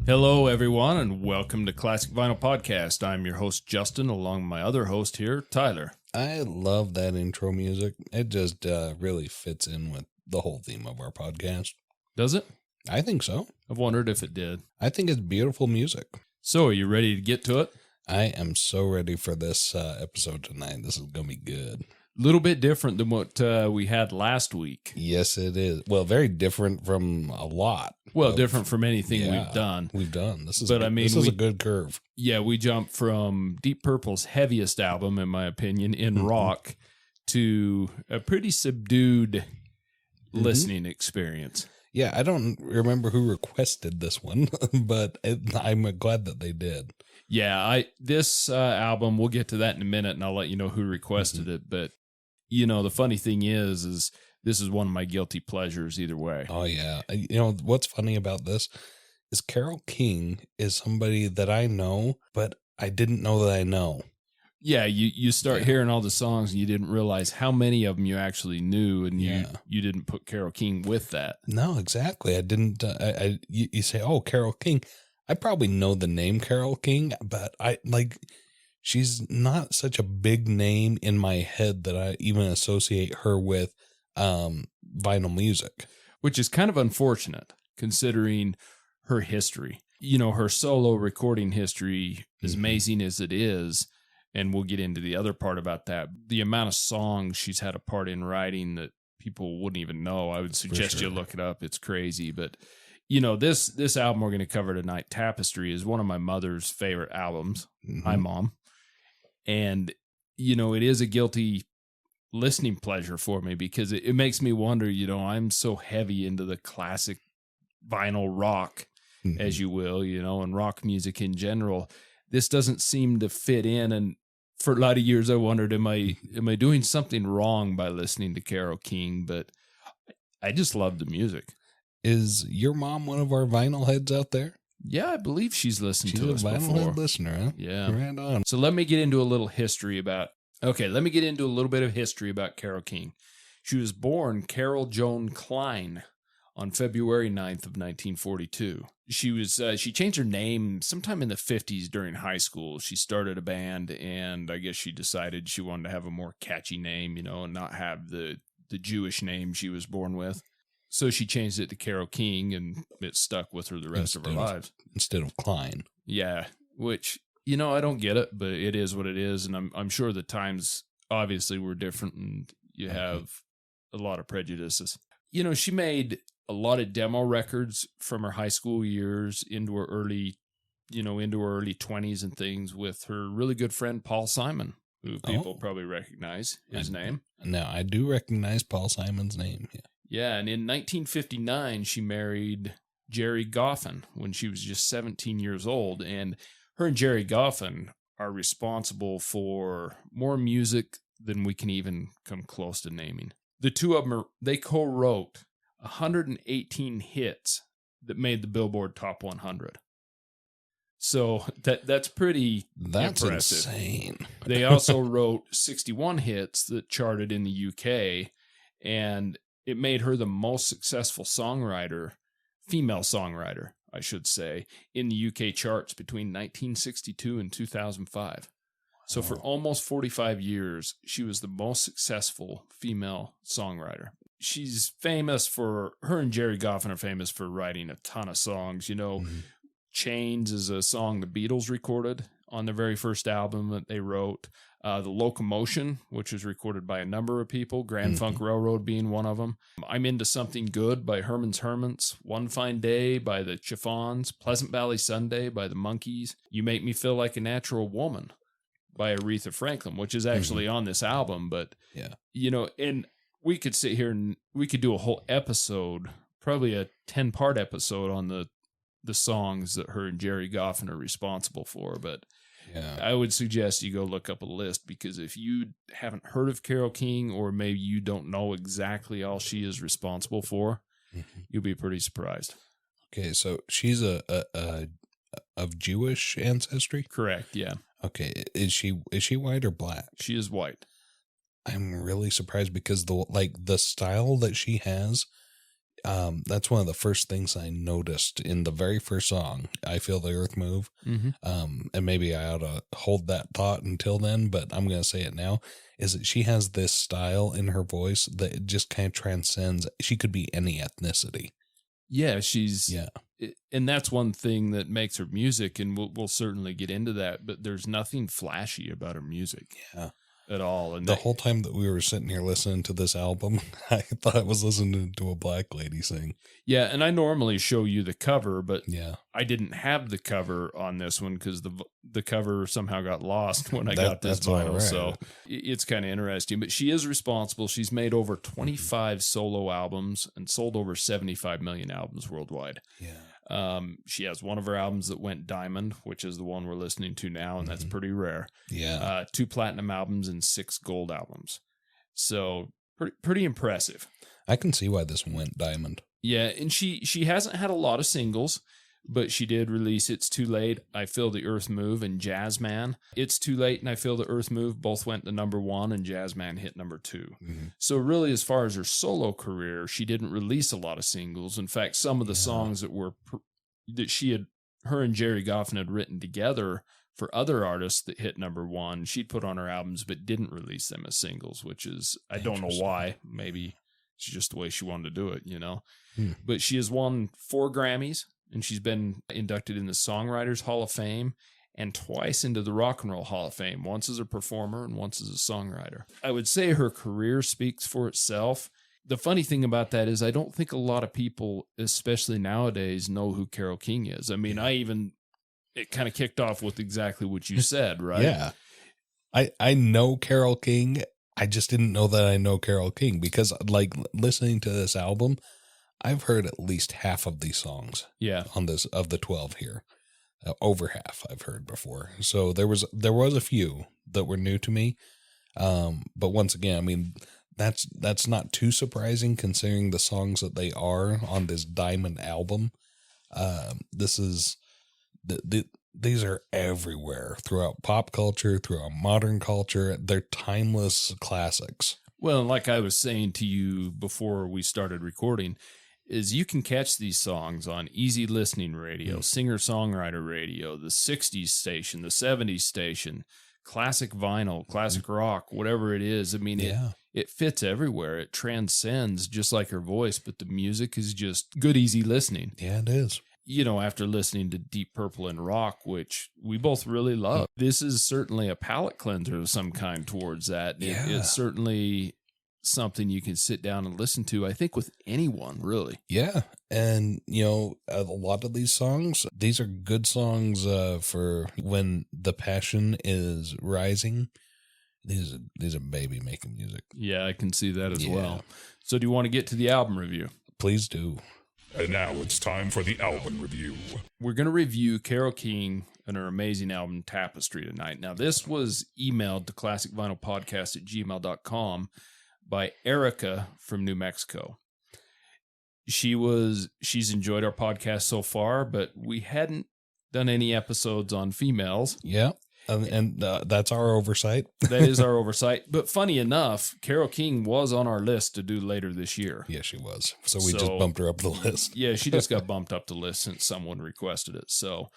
Hello, everyone, and welcome to Classic Vinyl Podcast. I'm your host, Justin, along with my other host here, Tyler. I love that intro music. It just really fits in with the whole theme of our podcast. Does it? I think so. I've wondered if it did. I think it's beautiful music. So, are you ready to get to it? I am so ready for this episode tonight. This is going to be good. A little bit different than what we had last week. Yes, it is. Well, very different from a lot. Well, different from anything we've done. This is a good curve. Yeah, we jumped from Deep Purple's heaviest album, in my opinion, in rock, to a pretty subdued listening experience. Yeah, I don't remember who requested this one, but I'm glad that they did. Yeah, this album, we'll get to that in a minute, and I'll let you know who requested it. But, you know, the funny thing is this is one of my guilty pleasures either way. Oh, yeah. You know, what's funny about this is Carole King is somebody that I know, but I didn't know that I know. Yeah, you start hearing all the songs and you didn't realize how many of them you actually knew, and you didn't put Carole King with that. No, exactly. I didn't. You say, oh, Carole King. I probably know the name Carole King, but she's not such a big name in my head that I even associate her with vinyl music. Which is kind of unfortunate considering her history. You know, her solo recording history, as amazing as it is, and we'll get into the other part about that, the amount of songs she's had a part in writing that people wouldn't even know. I would suggest you look it up. It's crazy, but... You know, this album we're going to cover tonight, Tapestry, is one of my mother's favorite albums. Hi, Mom. And, you know, it is a guilty listening pleasure for me because it makes me wonder, you know, I'm so heavy into the classic vinyl rock, as you will, you know, and rock music in general. This doesn't seem to fit in. And for a lot of years, I wondered, am I doing something wrong by listening to Carole King? But I just love the music. Is your mom one of our vinyl heads out there? Yeah, I believe she's listened to us before. She's a vinyl head listener, huh? Yeah. Right on. So let me get into a little bit of history about Carole King. She was born Carole Joan Klein on February 9th of 1942. She changed her name sometime in the 50s during high school. She started a band, and I guess she decided she wanted to have a more catchy name, you know, and not have the Jewish name she was born with. So she changed it to Carole King, and it stuck with her the rest of her lives. Instead of Klein. Yeah, which, you know, I don't get it, but it is what it is. And I'm sure the times obviously were different, and you have a lot of prejudices. You know, she made a lot of demo records from her high school years into her early 20s and things with her really good friend, Paul Simon, who people probably recognize his name. Now, I do recognize Paul Simon's name, yeah. Yeah, and in 1959, she married Jerry Goffin when she was just 17 years old. And her and Jerry Goffin are responsible for more music than we can even come close to naming. The two of them, they co-wrote 118 hits that made the Billboard Top 100. So that's pretty impressive. Insane. They also wrote 61 hits that charted in the UK, and it made her the most successful female songwriter, I should say, in the UK charts between 1962 and 2005. So for almost 45 years, she was the most successful female songwriter. She's famous her and Jerry Goffin are famous for writing a ton of songs. You know, Chains is a song the Beatles recorded on their very first album that they wrote. The Locomotion, which was recorded by a number of people, Grand Funk Railroad being one of them. I'm Into Something Good by Herman's Hermits. One Fine Day by the Chiffons. Pleasant Valley Sunday by the Monkees. You Make Me Feel Like a Natural Woman by Aretha Franklin, which is actually on this album. But, you know, and we could sit here and we could do a whole episode, probably a 10-part episode on the songs that her and Jerry Goffin are responsible for. But I would suggest you go look up a list, because if you haven't heard of Carole King, or maybe you don't know exactly all she is responsible for, you'll be pretty surprised. Okay, so she's of Jewish ancestry? Correct, yeah. Okay, is she white or black? She is white. I'm really surprised because the style that she has That's one of the first things I noticed in the very first song, I Feel the Earth Move. Mm-hmm. And maybe I ought to hold that thought until then, but I'm going to say it now, is that she has this style in her voice that it just kind of transcends. She could be any ethnicity. Yeah, and that's one thing that makes her music, and we'll certainly get into that, but there's nothing flashy about her music. Yeah. At all. And the whole time that we were sitting here listening to this album, I thought I was listening to a black lady sing. Yeah, and I normally show you the cover, but yeah, I didn't have the cover on this one because the cover somehow got lost when I got this vinyl. Right. So it's kind of interesting. But she is responsible. She's made over 25 solo albums and sold over 75 million albums worldwide. Yeah. She has one of her albums that went diamond, which is the one we're listening to now, and that's pretty rare. Yeah. 2 platinum albums and 6 gold albums. So pretty impressive. I can see why this one went diamond. Yeah, and she hasn't had a lot of singles, but she did release It's Too Late, I Feel the Earth Move, and Jazzman. It's Too Late and I Feel the Earth Move both went to number 1, and Jazzman hit number 2. Mm-hmm. So really, as far as her solo career, she didn't release a lot of singles. In fact, some of the songs that her and Jerry Goffin had written together for other artists that hit number 1, she'd put on her albums, but didn't release them as singles, which is, I don't know why. Maybe it's just the way she wanted to do it, you know. But she has won 4 Grammys, and she's been inducted in the Songwriters Hall of Fame and twice into the Rock and Roll Hall of Fame, once as a performer and once as a songwriter. I would say her career speaks for itself. The funny thing about that is I don't think a lot of people, especially nowadays, know who Carole King is. I mean, it kind of kicked off with exactly what you said, right? Yeah. I know Carole King. I just didn't know that I know Carole King because, like, listening to this album, I've heard at least half of these songs. Yeah. On this of the 12 here, over half I've heard before. So there was a few that were new to me. But once again, I mean, that's not too surprising considering the songs that they are on this Diamond album. These are everywhere throughout pop culture, throughout modern culture. They're timeless classics. Well, like I was saying to you before we started recording, is you can catch these songs on easy listening radio, singer-songwriter radio, the 60s station, the 70s station, classic vinyl, classic rock, whatever it is. I mean, it fits everywhere. It transcends just like her voice, but the music is just good, easy listening. Yeah, it is. You know, after listening to Deep Purple and rock, which we both really love, this is certainly a palate cleanser of some kind towards that. Yeah. It's certainly something you can sit down and listen to, I think, with anyone, really. Yeah. And, you know, a lot of these songs, these are good songs for when the passion is rising. These are baby making music. Yeah, I can see that as well. So do you want to get to the album review? Please do. And now it's time for the album review. We're going to review Carole King and her amazing album Tapestry tonight. Now, this was emailed to classicvinylpodcast@gmail.com by Erica from New Mexico. She's enjoyed our podcast so far, but we hadn't done any episodes on females. Yeah. And that's our oversight. That is our oversight. But funny enough, Carole King was on our list to do later this year. Yeah, she was. So we just bumped her up the list. Yeah, she just got bumped up the list since someone requested it. So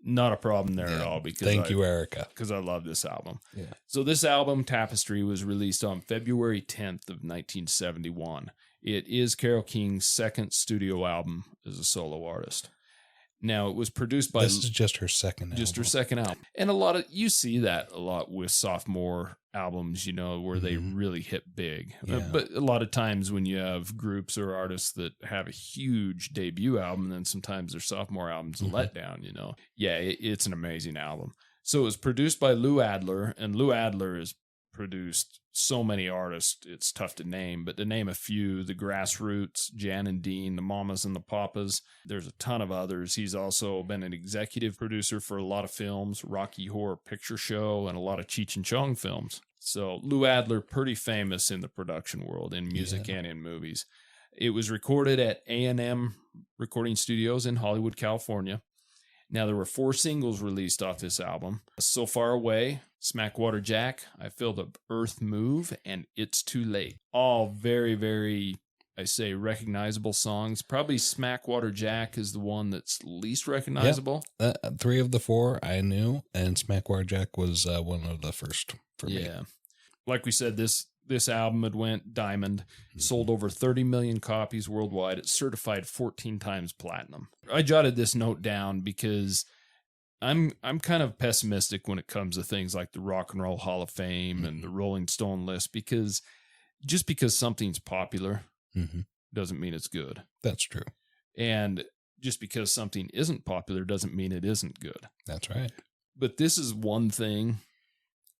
not a problem there at all. Because Thank you, Erica. Because I love this album. Yeah. So this album, Tapestry, was released on February 10th of 1971. It is Carole King's second studio album as a solo artist. Now, it was produced by... This is just her second album. Just her second album. And you see that a lot with sophomore albums, you know, where they really hit big. Yeah. But a lot of times when you have groups or artists that have a huge debut album, then sometimes their sophomore album's a letdown, you know. Yeah, it's an amazing album. So it was produced by Lou Adler, and Lou Adler has produced so many artists, it's tough to name, but to name a few, the Grassroots, Jan and Dean, the Mamas and the Papas, there's a ton of others. He's also been an executive producer for a lot of films, Rocky Horror Picture Show, and a lot of Cheech and Chong films. So Lou Adler, pretty famous in the production world, in music and in movies. It was recorded at A&M Recording Studios in Hollywood, California. Now, there were 4 singles released off this album: So Far Away, Smackwater Jack, I Feel the Earth Move, and It's Too Late. All very, very I say recognizable songs. Probably Smackwater Jack is the one that's least recognizable. Yep. 3 of the 4 I knew, and Smackwater Jack was one of the first for me. Yeah. Like we said, this album had went diamond, sold over 30 million copies worldwide. It's certified 14 times platinum. I jotted this note down because I'm kind of pessimistic when it comes to things like the Rock and Roll Hall of Fame and the Rolling Stone list, because just because something's popular doesn't mean it's good. That's true. And just because something isn't popular doesn't mean it isn't good. That's right. But this is one thing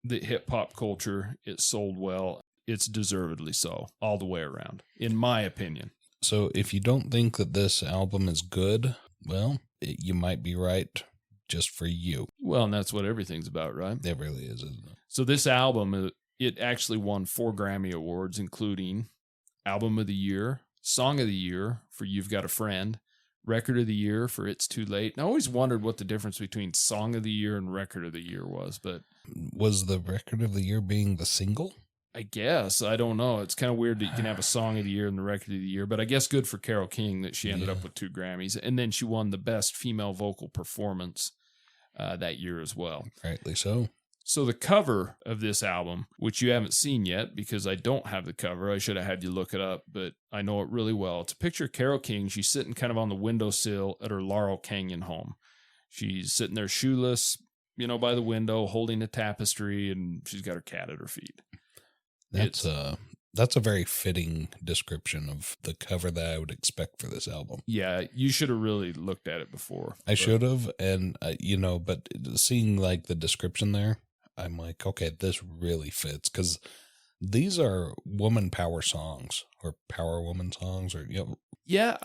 that hip hop culture, it sold well. It's deservedly so all the way around, in my opinion. So if you don't think that this album is good, well, you might be right just for you. Well, and that's what everything's about, right? It really is, isn't it? So this album, it actually won 4 Grammy Awards, including Album of the Year, Song of the Year for You've Got a Friend, Record of the Year for It's Too Late. And I always wondered what the difference between Song of the Year and Record of the Year was, but... Was the Record of the Year being the single? I guess. I don't know. It's kind of weird that you can have a Song of the Year and the Record of the Year, but I guess good for Carole King that she ended up with 2 Grammys. And then she won the Best Female Vocal Performance that year as well. Rightly so. So the cover of this album, which you haven't seen yet because I don't have the cover, I should have had you look it up, but I know it really well. It's a picture of Carole King. She's sitting kind of on the windowsill at her Laurel Canyon home. She's sitting there shoeless, by the window, holding a tapestry, and she's got her cat at her feet. That's a very fitting description of the cover that I would expect for this album. Yeah, you should have really looked at it before. I should have, and but seeing like the description there, I'm like, okay, this really fits because these are woman power songs or power woman songs, or yeah,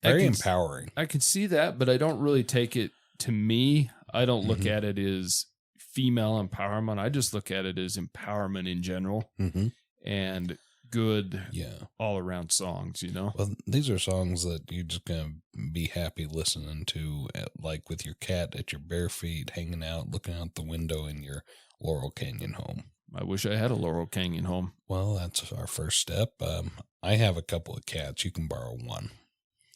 very empowering. I can see that, but I don't really take it to me. I don't look at it as female empowerment. I just look at it as empowerment in general and good all around songs, Well, these are songs that you're just going to be happy listening to, like with your cat at your bare feet, hanging out, looking out the window in your Laurel Canyon home. I wish I had a Laurel Canyon home. Well, that's our first step. I have a couple of cats. You can borrow one.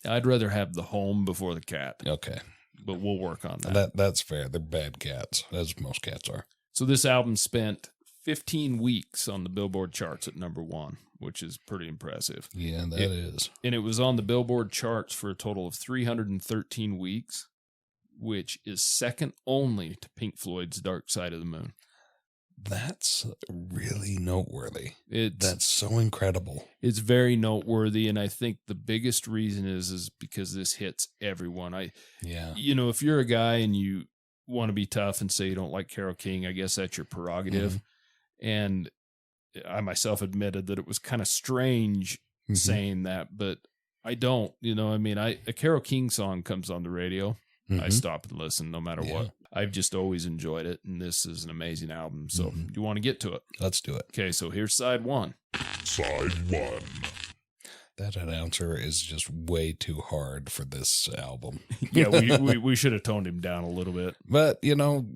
I'd rather have the home before the cat. Okay. But we'll work on that. That's fair. They're bad cats, as most cats are. So this album spent 15 weeks on the Billboard charts at number 1, which is pretty impressive. Yeah, that is. And it was on the Billboard charts for a total of 313 weeks, which is second only to Pink Floyd's Dark Side of the Moon. That's really noteworthy. That's so incredible. It's very noteworthy, and I think the biggest reason is because this hits everyone. If you're a guy and you want to be tough and say you don't like Carole King, I guess that's your prerogative. And I myself admitted that it was kind of strange saying that, but I don't. A Carole King song comes on the radio, I stop and listen no matter what. I've just always enjoyed it, and this is an amazing album. So do you want to get to it? Let's do it. Okay, so here's side 1. Side 1. That announcer is just way too hard for this album. Yeah, we should have toned him down a little bit. But,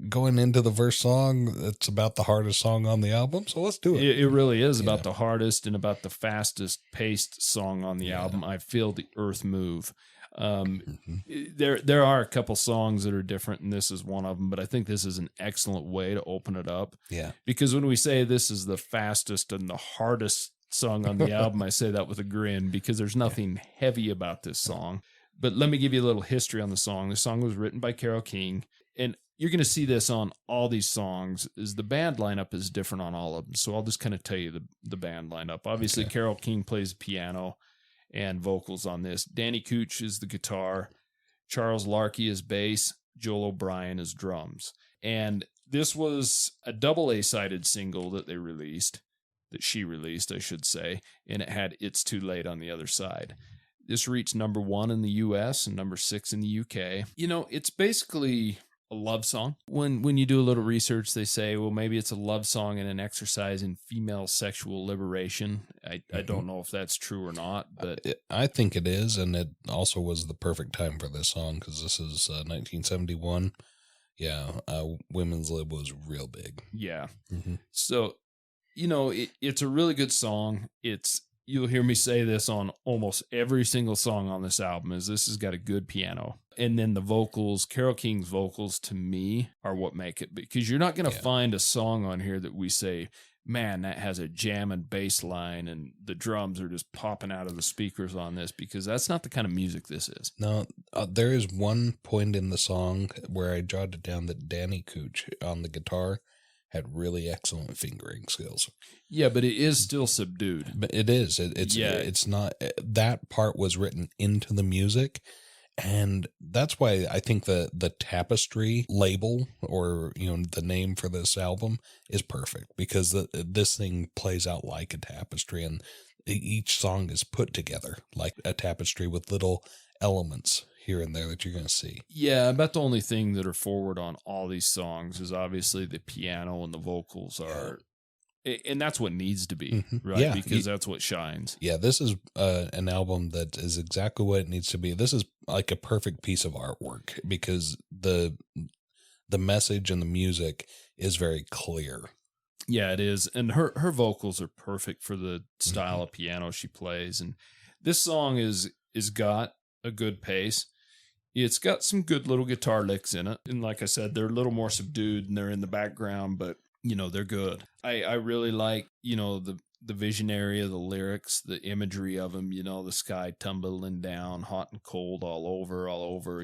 going into the first song, it's about the hardest song on the album, so let's do it. It really is about the hardest and about the fastest paced song on the album. I Feel the Earth Move. There are a couple songs that are different, and this is one of them, but I think this is an excellent way to open it up. Yeah. Because when we say this is the fastest and the hardest song on the album, I say that with a grin because there's nothing heavy about this song. But let me give you a little history on the song. The song was written by Carole King, and you're going to see this on all these songs, is the band lineup is different on all of them. So I'll just kind of tell you the band lineup. Obviously, Carole King plays piano and vocals on this. Danny Cooch is the guitar. Charles Larkey is bass. Joel O'Brien is drums. And this was a double A-sided single that she released, I should say, and it had It's Too Late on the other side. This reached number 1 in the U.S. and number 6 in the U.K. It's basically a love song. When you do a little research, they say, well, maybe it's a love song and an exercise in female sexual liberation. I don't know if that's true or not, but I think it is, and it also was the perfect time for this song because this is 1971. Yeah, women's lib was real big. Yeah. So, it's a really good song. It's you'll hear me say this on almost every single song on this album, is this has got a good piano. And then the vocals, Carole King's vocals to me are what make it, because you're not going to find a song on here that we say, man, that has a jamming bass line and the drums are just popping out of the speakers on this, because that's not the kind of music this is. No, there is one point in the song where I jotted down that Danny Cooch on the guitar had really excellent fingering skills. Yeah, but it is still subdued. But it is. It's not. That part was written into the music, and that's why I think the Tapestry label, or the name for this album, is perfect, because this thing plays out like a tapestry, and each song is put together like a tapestry with little elements here and there that you're going to see. Yeah, about the only thing that are forward on all these songs is obviously the piano and the vocals are, and that's what needs to be, right? Yeah, because that's what shines. Yeah, this is an album that is exactly what it needs to be. This is like a perfect piece of artwork, because the message and the music is very clear. Yeah, it is. And her vocals are perfect for the style of piano she plays. And this song is got a good pace. It's got some good little guitar licks in it. And like I said, they're a little more subdued and they're in the background, but they're good. I really like, the visionary of the lyrics, the imagery of them, the sky tumbling down, hot and cold all over,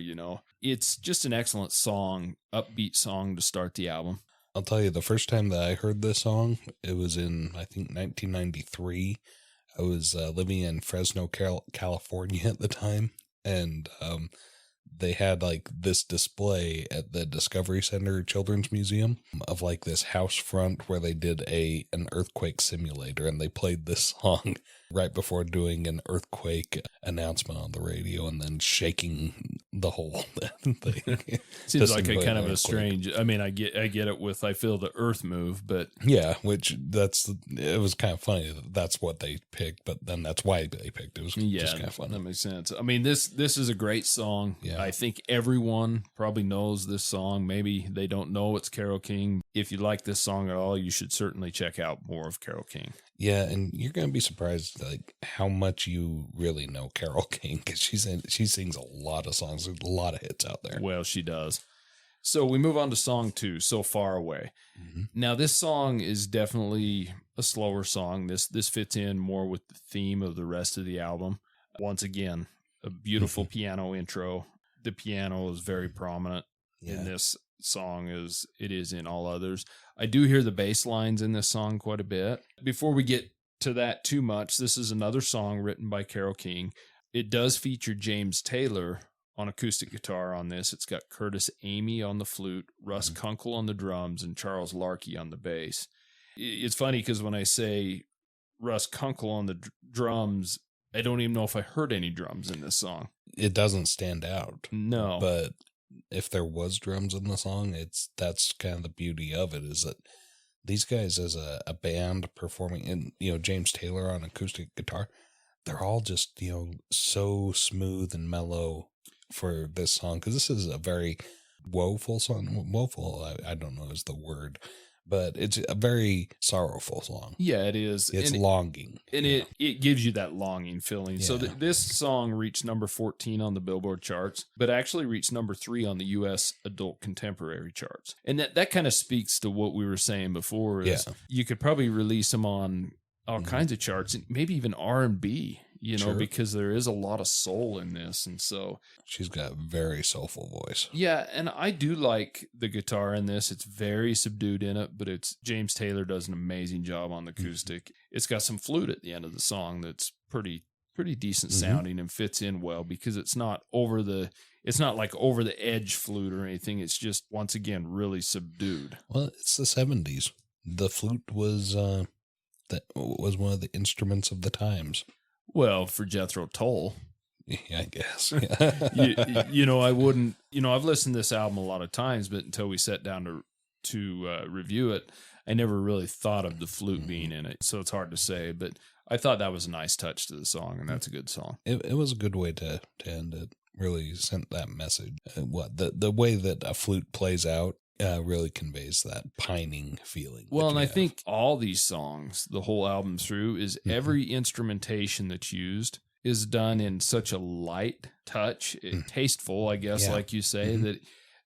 It's just an excellent song, upbeat song to start the album. I'll tell you, the first time that I heard this song, it was in, I think, 1993. I was living in Fresno, California at the time, and they had like this display at the Discovery Center Children's Museum of like this house front where they did an earthquake simulator, and they played this song right before doing an earthquake announcement on the radio, and then shaking the whole thing. Seems like a kind of a strange, I mean, I get it with I Feel the Earth Move, but yeah, it was kind of funny that's what they picked, but then that's why they picked it. It was just kind of fun. That makes sense. I mean, this is a great song. Yeah. I think everyone probably knows this song. Maybe they don't know it's Carole King. If you like this song at all, you should certainly check out more of Carole King. Yeah, and you're going to be surprised like how much you really know Carole King, because she sings a lot of songs. There's a lot of hits out there. Well, she does. So we move on to song 2, So Far Away. Mm-hmm. Now, this song is definitely a slower song. This fits in more with the theme of the rest of the album. Once again, a beautiful piano intro. The piano is very prominent in this song as it is in all others. I do hear the bass lines in this song quite a bit. Before we get to that too much, this is another song written by Carole King. It does feature James Taylor on acoustic guitar on this. It's got Curtis Amey on the flute, Russ Kunkel on the drums, and Charles Larkey on the bass. It's funny because when I say Russ Kunkel on the drums, I don't even know if I heard any drums in this song. It doesn't stand out. No. But if there was drums in the song, that's kind of the beauty of it, is that these guys as a band performing, and James Taylor on acoustic guitar, they're all just so smooth and mellow for this song, because this is a very woeful song. Woeful, I don't know is the word, but it's a very sorrowful song. Yeah, it is. It's longing. And it gives you that longing feeling. Yeah. So this song reached number 14 on the Billboard charts, but actually reached number 3 on the U.S. adult contemporary charts. And that kind of speaks to what we were saying before. Is you could probably release them on all kinds of charts, maybe even R&B, because there is a lot of soul in this. And so she's got a very soulful voice. Yeah. And I do like the guitar in this. It's very subdued in it, but James Taylor does an amazing job on the acoustic. It's got some flute at the end of the song that's pretty decent sounding and fits in well, because it's not like over the edge flute or anything. It's just, once again, really subdued. Well, it's the 70s. The flute was one of the instruments of the times. Well, for Jethro Tull. Yeah, I guess. I wouldn't, I've listened to this album a lot of times, but until we sat down to review it, I never really thought of the flute being in it. So it's hard to say, but I thought that was a nice touch to the song, and that's a good song. It was a good way to end it. Really sent that message. The way that a flute plays out, really conveys that pining feeling. Well, and I think all these songs, the whole album through, is every instrumentation that's used is done in such a light touch, tasteful, I guess, like you say,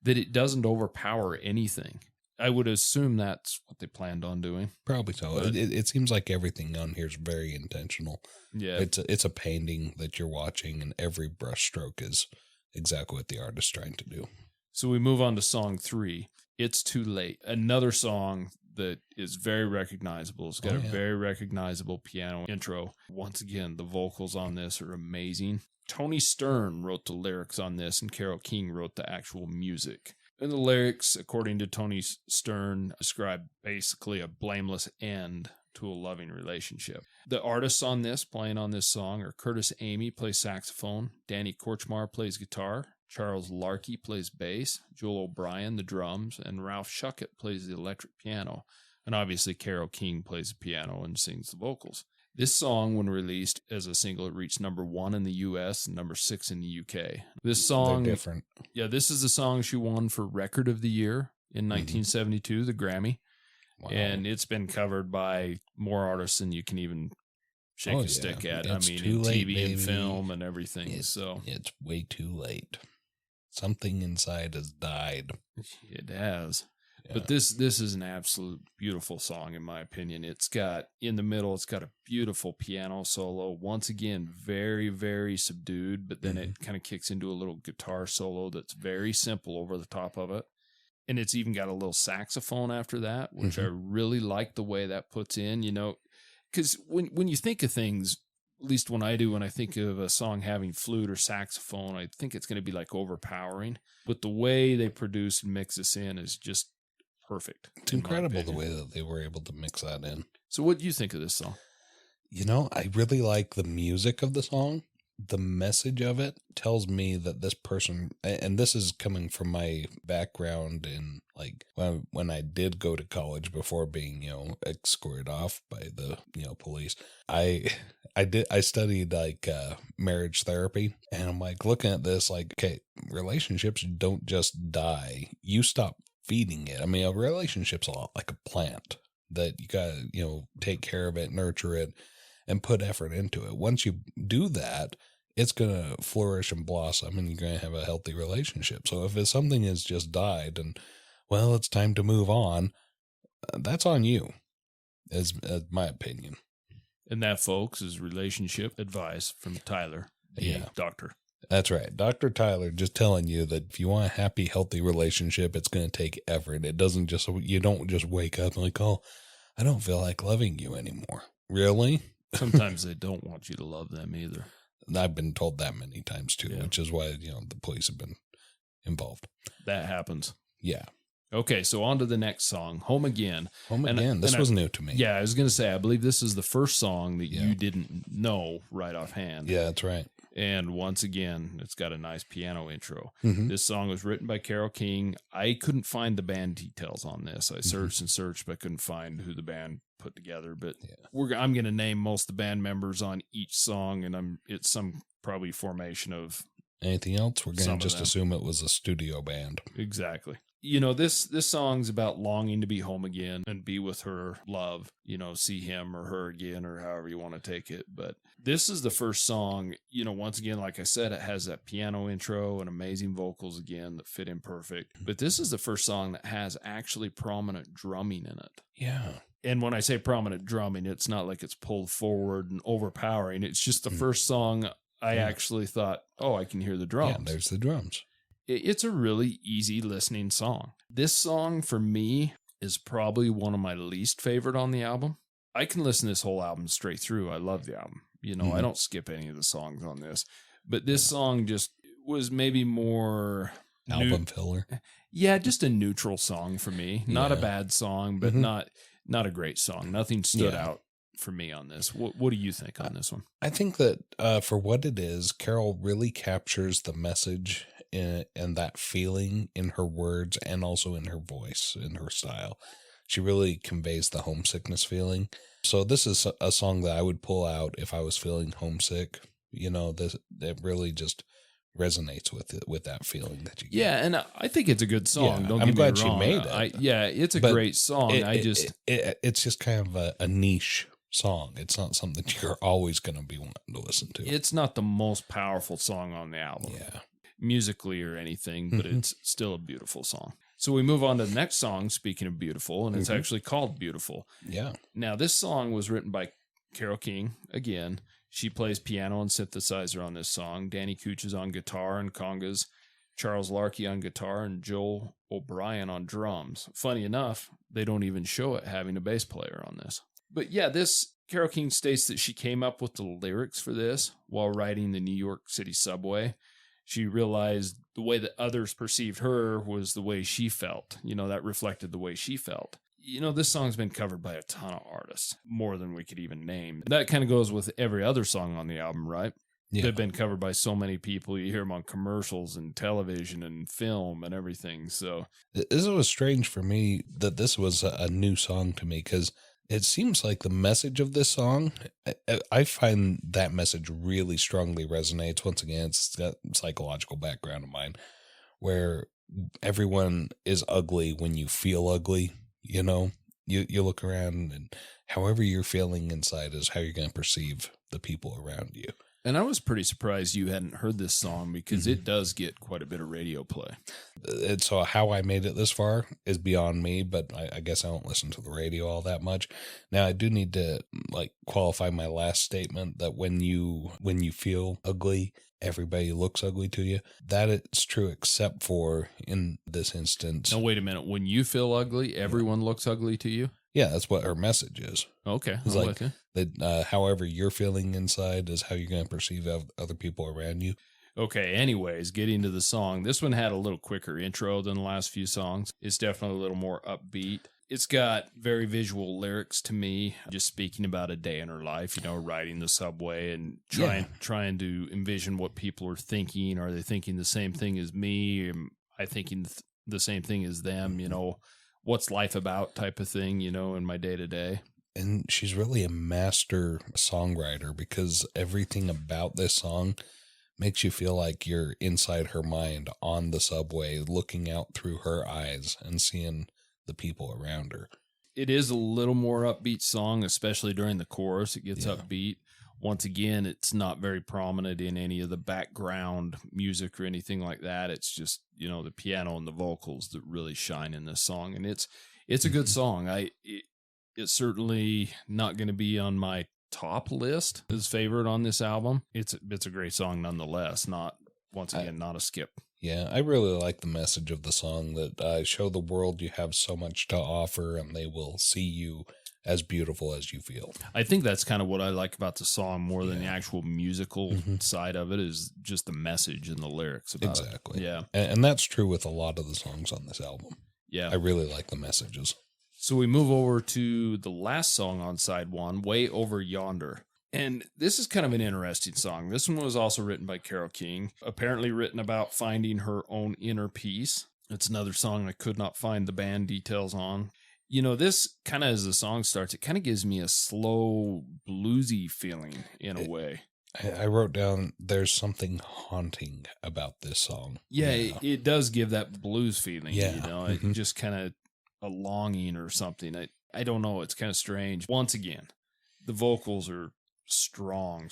that it doesn't overpower anything. I would assume that's what they planned on doing. Probably so. It seems like everything on here is very intentional. Yeah. It's a painting that you're watching, and every brushstroke is exactly what the artist's trying to do. So we move on to song 3, It's Too Late. Another song that is very recognizable. It's got a very recognizable piano intro. Once again, the vocals on this are amazing. Tony Stern wrote the lyrics on this, and Carole King wrote the actual music. And the lyrics, according to Tony Stern, describe basically a blameless end to a loving relationship. The artists on this, playing on this song, are Curtis Amy, plays saxophone, Danny Korchmar plays guitar, Charles Larkey plays bass, Joel O'Brien the drums, and Ralph Schuckett plays the electric piano. And obviously Carole King plays the piano and sings the vocals. This song, when released as a single, it reached number 1 in the U.S. and number 6 in the UK. This song, they're different. Yeah, this is the song she won for Record of the Year in 1972, the Grammy. Wow. And it's been covered by more artists than you can even shake a stick at. It's in late, TV baby. and film and everything. It's way too late. Something inside has died. It has. Yeah. But this is an absolute beautiful song, in my opinion. It's got, in the middle, it's got a beautiful piano solo. Once again, very, very subdued, but then it kind of kicks into a little guitar solo that's very simple over the top of it. And it's even got a little saxophone after that, which I really like the way that puts in, because when you think of things, at least when I do, when I think of a song having flute or saxophone, I think it's going to be like overpowering. But the way they produce and mix this in is just perfect. It's incredible the way that they were able to mix that in. So what do you think of this song? I really like the music of the song. The message of it tells me that this person, and this is coming from my background in like when I did go to college before being, escorted off by the, police, I studied like marriage therapy, and I'm like looking at this like, okay, relationships don't just die. You stop feeding it. I mean, a relationship's a lot like a plant that you gotta, take care of it, nurture it, and put effort into it. Once you do that, it's going to flourish and blossom, and you're going to have a healthy relationship. So if something has just died and, well, it's time to move on, that's on you, as my opinion. And that, folks, is relationship advice from Tyler, the doctor. That's right. Dr. Tyler just telling you that if you want a happy, healthy relationship, it's going to take effort. It doesn't just, you don't just wake up and like, oh, I don't feel like loving you anymore. Really? Sometimes they don't want you to love them either. I've been told that many times too, which is why, the police have been involved. That happens. Yeah. Okay, so on to the next song, Home Again. This was new to me. Yeah, I was going to say, I believe this is the first song that you didn't know right offhand. Yeah, that's right. And once again, it's got a nice piano intro. Mm-hmm. This song was written by Carole King. I couldn't find the band details on this. I searched and searched, but I couldn't find who the band put together. But I'm going to name most of the band members on each song, and it's some probably formation of anything else. We're going to just assume it was a studio band. Exactly. This song's about longing to be home again and be with her love, see him or her again, or however you want to take it. But this is the first song, once again, like I said, it has that piano intro and amazing vocals again that fit in perfect. But this is the first song that has actually prominent drumming in it. Yeah. And when I say prominent drumming, it's not like it's pulled forward and overpowering. It's just the first song I actually thought, oh, I can hear the drums. Yeah, there's the drums. It's a really easy listening song. This song, for me, is probably one of my least favorite on the album. I can listen to this whole album straight through. I love the album. I don't skip any of the songs on this. But this song just was maybe more... album filler. Yeah, just a neutral song for me. Not a bad song, but not a great song. Nothing stood out for me on this. What do you think on this one? I think that for what it is, Carole really captures the message and that feeling in her words and also in her voice, in her style. She really conveys the homesickness feeling. So this is a song that I would pull out if I was feeling homesick. It really just resonates with that feeling that you get. Yeah, and I think it's a good song. Yeah, Don't I'm get glad me she wrong. made it. It's a But great song. It's just kind of a niche song. It's not something that you're always going to be wanting to listen to. It's not the most powerful song on the album, musically or anything, but it's still a beautiful song. So we move on to the next song, speaking of beautiful, and it's actually called Beautiful. Yeah. Now, this song was written by Carole King, again. She plays piano and synthesizer on this song. Danny Cooch is on guitar and congas, Charles Larkey on guitar, and Joel O'Brien on drums. Funny enough, they don't even show it having a bass player on this. But yeah, Carole King states that she came up with the lyrics for this while riding the New York City subway. She realized the way that others perceived her was the way she felt. That reflected the way she felt. This song's been covered by a ton of artists, more than we could even name. That kind of goes with every other song on the album, right? Yeah. They've been covered by so many people. You hear them on commercials and television and film and everything. So this was strange for me that this was a new song to me, because it seems like the message of this song, I find that message really strongly resonates. Once again, it's got psychological background of mine, where everyone is ugly when you feel ugly. You look around, and however you're feeling inside is how you're going to perceive the people around you. And I was pretty surprised you hadn't heard this song, because it does get quite a bit of radio play. And so how I made it this far is beyond me, but I guess I don't listen to the radio all that much. Now, I do need to qualify my last statement that when you feel ugly, everybody looks ugly to you. That is true, except for in this instance. No, wait a minute. When you feel ugly, everyone looks ugly to you? Yeah, that's what her message is. Okay. It's like that. However you're feeling inside is how you're going to perceive other people around you. Okay. Anyways, getting to the song. This one had a little quicker intro than the last few songs. It's definitely a little more upbeat. It's got very visual lyrics to me, just speaking about a day in her life, riding the subway and trying to envision what people are thinking. Are they thinking the same thing as me? Am I thinking the same thing as them? What's life about type of thing, in my day to day. And she's really a master songwriter, because everything about this song makes you feel like you're inside her mind on the subway, looking out through her eyes and seeing the people around her. It is a little more upbeat song, especially during the chorus. It gets upbeat. Once again, it's not very prominent in any of the background music or anything like that. It's just, the piano and the vocals that really shine in this song. And it's a good song. It's certainly not going to be on my top list as favorite on this album. It's a great song nonetheless. Not a skip. Yeah, I really like the message of the song that show the world you have so much to offer, and they will see you as beautiful as you feel. I think that's kind of what I like about the song more than the actual musical side of it, is just the message and the lyrics about it. Exactly. Yeah. And that's true with a lot of the songs on this album. Yeah. I really like the messages. So we move over to the last song on side one, Way Over Yonder. And this is kind of an interesting song. This one was also written by Carole King, apparently written about finding her own inner peace. It's another song I could not find the band details on. This kind of, as the song starts, it kind of gives me a slow, bluesy feeling in a way. I wrote down, there's something haunting about this song. Yeah, it does give that blues feeling, Yeah. It just kind of a longing or something. I don't know. It's kind of strange. Once again, the vocals are strong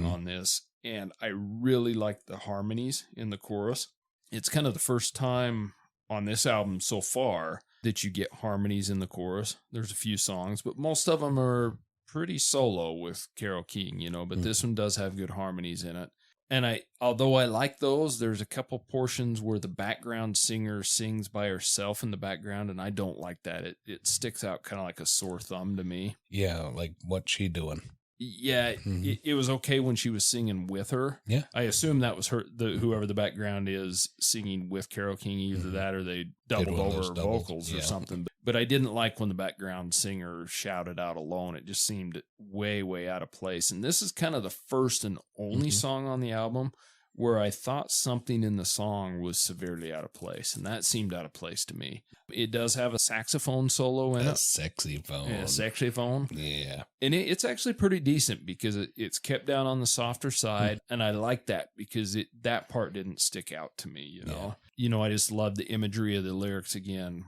on this. And I really like the harmonies in the chorus. It's kind of the first time on this album so far that you get harmonies in the chorus. There's a few songs, but most of them are pretty solo with Carole King, but this one does have good harmonies in it. And although I like those, there's a couple portions where the background singer sings by herself in the background, and I don't like that. It sticks out kind of like a sore thumb to me. Yeah, like what's she doing? Yeah, it was okay when she was singing with her. Yeah. I assume that was her, whoever the background is singing with Carole King, either that or they doubled over her vocals or something. But I didn't like when the background singer shouted out alone. It just seemed way, way out of place. And this is kind of the first and only song on the album where I thought something in the song was severely out of place, and that seemed out of place to me. It does have a saxophone solo in A it. saxophone. Yeah, saxophone. Yeah. And it's actually pretty decent because it's kept down on the softer side, and I like that because that part didn't stick out to me, you know. Yeah. I just love the imagery of the lyrics again.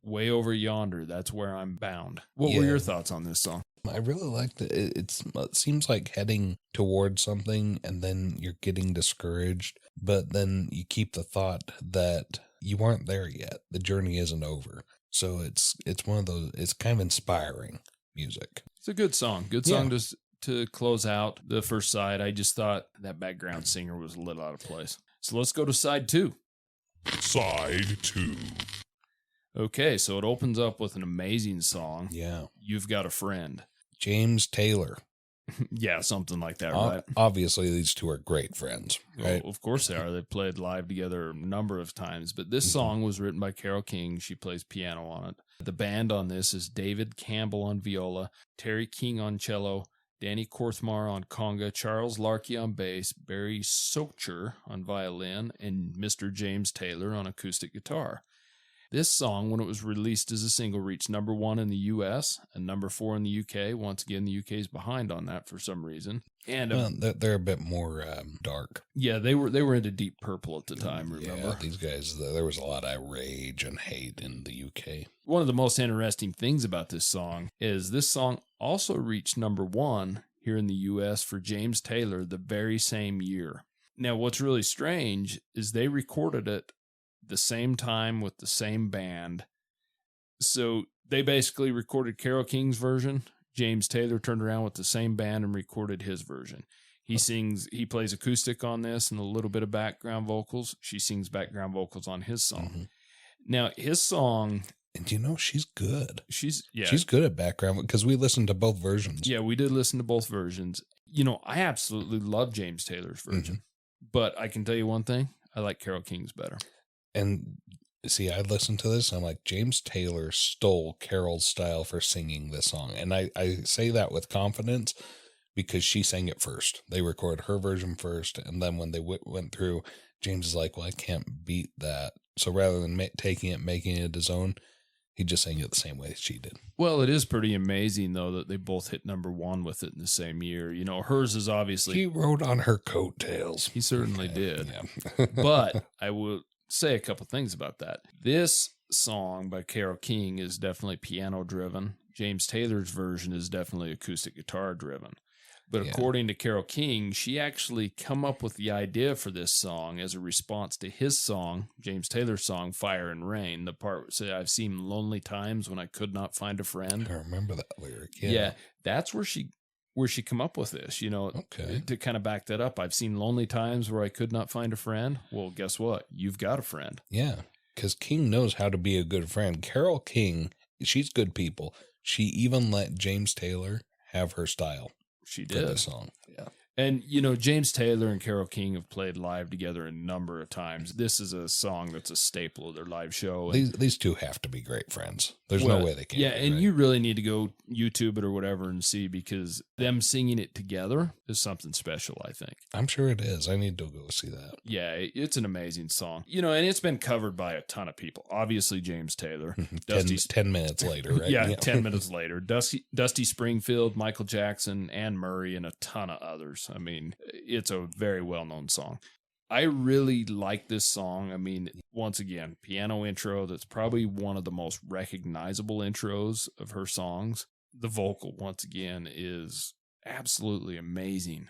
Way over yonder, that's where I'm bound. What were your thoughts on this song? I really like that. It seems like heading towards something, and then you're getting discouraged, but then you keep the thought that you aren't there yet. The journey isn't over. So it's one of those. It's kind of inspiring music. It's a good song. Good song to close out the first side. I just thought that background singer was a little out of place. So let's go to side 2. Side 2. Okay, so it opens up with an amazing song. Yeah. You've Got a Friend. James Taylor. Yeah, something like that, right? Obviously, these two are great friends, right? Well, of course they are. They've played live together a number of times. But this song was written by Carole King. She plays piano on it. The band on this is David Campbell on viola, Terry King on cello, Danny Korthmar on conga, Charles Larkey on bass, Barry Socher on violin, and Mr. James Taylor on acoustic guitar. This song, when it was released as a single, reached number 1 in the U.S. and number 4 in the U.K. Once again, the U.K. is behind on that for some reason. And they're a bit more dark. Yeah, they were into Deep Purple at the time, remember? Yeah, these guys, there was a lot of rage and hate in the U.K. One of the most interesting things about this song is this song also reached number 1 here in the U.S. for James Taylor the very same year. Now, what's really strange is they recorded it the same time with the same band. So they basically recorded Carole King's version. James Taylor turned around with the same band and recorded his version. He plays acoustic on this and a little bit of background vocals. She sings background vocals on his song. Mm-hmm. Now, his song... And she's good. She's good at background because we listened to both versions. Yeah, we did listen to both versions. I absolutely love James Taylor's version. Mm-hmm. But I can tell you one thing. I like Carole King's better. And see, I listened to this, and I'm like, James Taylor stole Carole's style for singing this song. And I say that with confidence because she sang it first. They recorded her version first, and then when they went through, James is like, well, I can't beat that. So rather than taking it, making it his own, he just sang it the same way she did. Well, it is pretty amazing, though, that they both hit number 1 with it in the same year. Hers is obviously... He rode on her coattails. He certainly did. Yeah. But I will say a couple things about that. This song by Carole King is definitely piano driven. James Taylor's version is definitely acoustic guitar driven. But according to Carole King, she actually come up with the idea for this song as a response to his song, James Taylor's song, Fire and Rain. The part said, I've seen lonely times when I could not find a friend. I remember that lyric. Yeah, that's where she come up with this, to kind of back that up. I've seen lonely times where I could not find a friend. Well, guess what? You've got a friend. Yeah, because King knows how to be a good friend. Carole King, she's good people. She even let James Taylor have her style. She did. For the song. Yeah. And, James Taylor and Carole King have played live together a number of times. This is a song that's a staple of their live show. These two have to be great friends. There's no way they can't. Yeah, and you really need to go YouTube it or whatever and see, because them singing it together is something special, I think. I'm sure it is. I need to go see that. Yeah, it's an amazing song. And it's been covered by a ton of people. Obviously, James Taylor. 10 minutes later, right? Yeah, 10 minutes later. Dusty Springfield, Michael Jackson, Anne Murray, and a ton of others. I mean, it's a very well-known song. I really like this song. I mean, once again, piano intro that's probably one of the most recognizable intros of her songs. The vocal, once again, is absolutely amazing.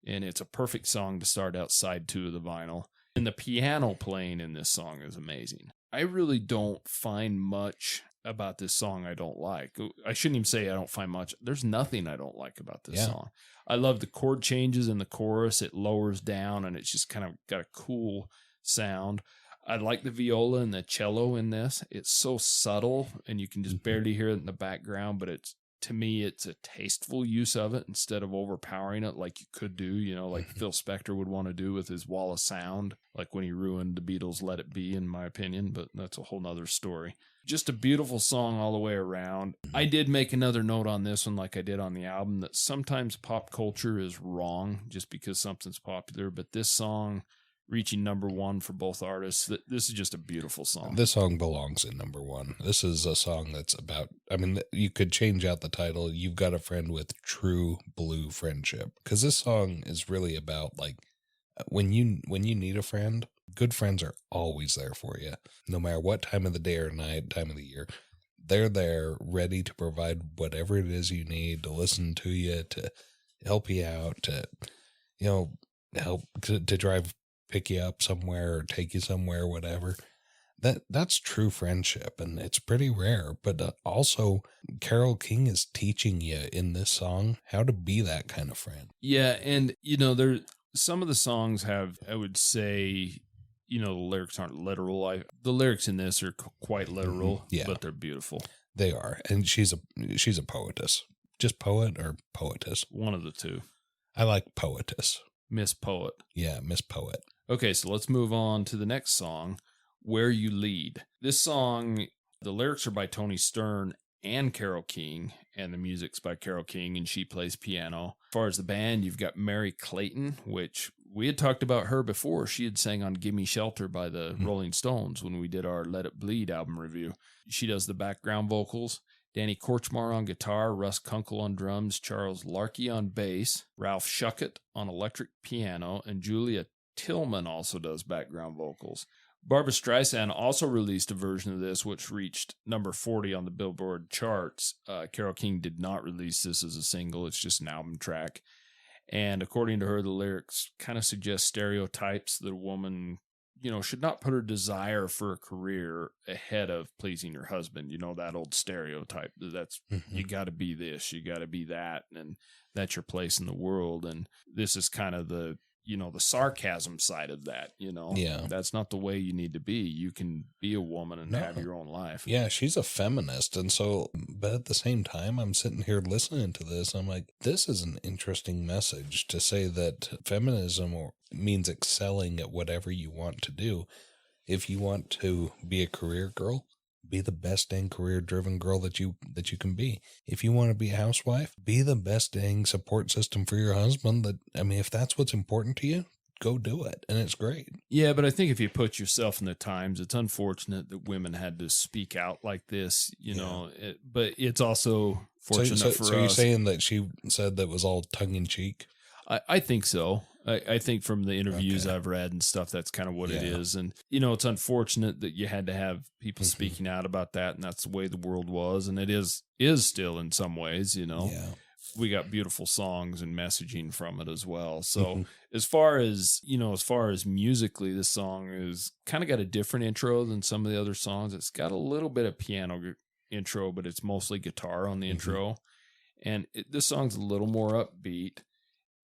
And it's a perfect song to start out side 2 of the vinyl. And the piano playing in this song is amazing. I really don't find much about this song I don't like. I shouldn't even say I don't find much. There's nothing I don't like about this song. I love the chord changes in the chorus. It lowers down and it's just kind of got a cool sound. I like the viola and the cello in this. It's so subtle and you can just barely hear it in the background, but to me, it's a tasteful use of it instead of overpowering it like you could do, like Phil Spector would want to do with his Wall of Sound, like when he ruined the Beatles' Let It Be, in my opinion, but that's a whole nother story. Just a beautiful song all the way around. I did make another note on this one, like I did on the album, that sometimes pop culture is wrong just because something's popular, but this song reaching number one for both artists, this is just a beautiful song. This song belongs in number one. This is a song that's about, you could change out the title, You've Got a Friend with True Blue Friendship, because this song is really about, like, when you need a friend, good friends are always there for you, no matter what time of the day or night, time of the year. They're there ready to provide whatever it is you need, to listen to you, to help you out, to, help to drive, pick you up somewhere or take you somewhere, whatever. That's true friendship, and it's pretty rare. But also, Carole King is teaching you in this song how to be that kind of friend. Yeah, and there some of the songs have, I would say, the lyrics aren't literal. The lyrics in this are quite literal, but they're beautiful. They are, and she's a poetess. Just poet or poetess? One of the two. I like poetess. Miss Poet. Yeah, Miss Poet. Okay, so let's move on to the next song, Where You Lead. This song, the lyrics are by Tony Stern and Carole King, and the music's by Carole King, and she plays piano. As far as the band, you've got Mary Clayton, which we had talked about her before. She had sang on Gimme Shelter by the Rolling Stones when we did our Let It Bleed album review. She does the background vocals. Danny Korchmar on guitar, Russ Kunkel on drums, Charles Larkey on bass, Ralph Schuckett on electric piano, and Julia Tillman also does background vocals. Barbra Streisand also released a version of this, which reached number 40 on the Billboard charts. Carole King did not release this as a single. It's just an album track. And according to her, the lyrics kind of suggest stereotypes that a woman, should not put her desire for a career ahead of pleasing her husband. That old stereotype. That's you got to be this, you got to be that, and that's your place in the world. And this is kind of the sarcasm side of that, Yeah. That's not the way you need to be. You can be a woman and have your own life. Yeah, she's a feminist. And so, but at the same time, I'm sitting here listening to this. I'm like, this is an interesting message to say that feminism means excelling at whatever you want to do. If you want to be a career girl, be the best dang career-driven girl that you can be. If you want to be a housewife, be the best dang support system for your husband. If that's what's important to you, go do it, and it's great. Yeah, but I think if you put yourself in the times, it's unfortunate that women had to speak out like this, but it's also fortunate for us. So you're saying that she said that was all tongue-in-cheek? I think so. I think from the interviews I've read and stuff, that's kind of what it is. And, it's unfortunate that you had to have people speaking out about that, and that's the way the world was. And it is still in some ways, Yeah. We got beautiful songs and messaging from it as well. So as far as musically, this song is kind of got a different intro than some of the other songs. It's got a little bit of piano intro, but it's mostly guitar on the intro. And this song's a little more upbeat.